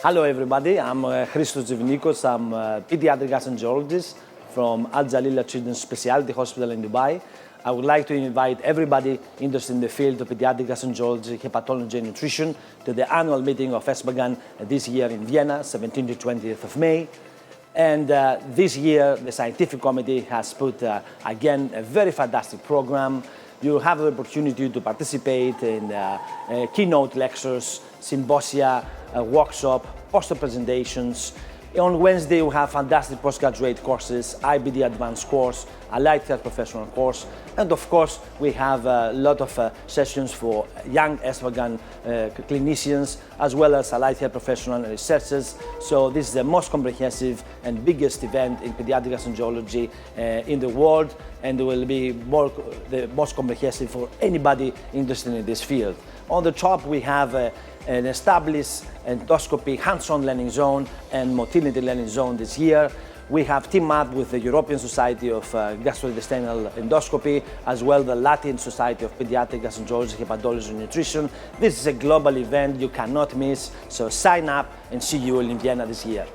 Hello everybody, I'm Christos Tzivinikos. I'm a pediatric gastroenterologist from Al Jalila Children's Specialty Hospital in Dubai. I would like to invite everybody interested in the field of pediatric gastroenterology, hepatology and nutrition to the annual meeting of ESPGHAN this year in Vienna, 17th to 20th of May. And this year, the scientific committee has put, again, a very fantastic program. You have the opportunity to participate in keynote lectures, symposia, workshop, poster presentations. On Wednesday, we have fantastic postgraduate courses, IBD advanced course, allied health professional course, and of course, we have a lot of sessions for young ESPGHAN clinicians, as well as allied health professional and researchers. So this is the most comprehensive and biggest event in pediatric gastroenterology in the world, and it will be the most comprehensive for anybody interested in this field. On the top, we have an established endoscopy hands-on learning zone and motility learning zone this year. We have teamed up with the European Society of Gastrointestinal Endoscopy, as well the Latin Society of Pediatric Gastroenterology, Hepatology and Nutrition. This is a global event you cannot miss, so sign up and see you in Vienna this year.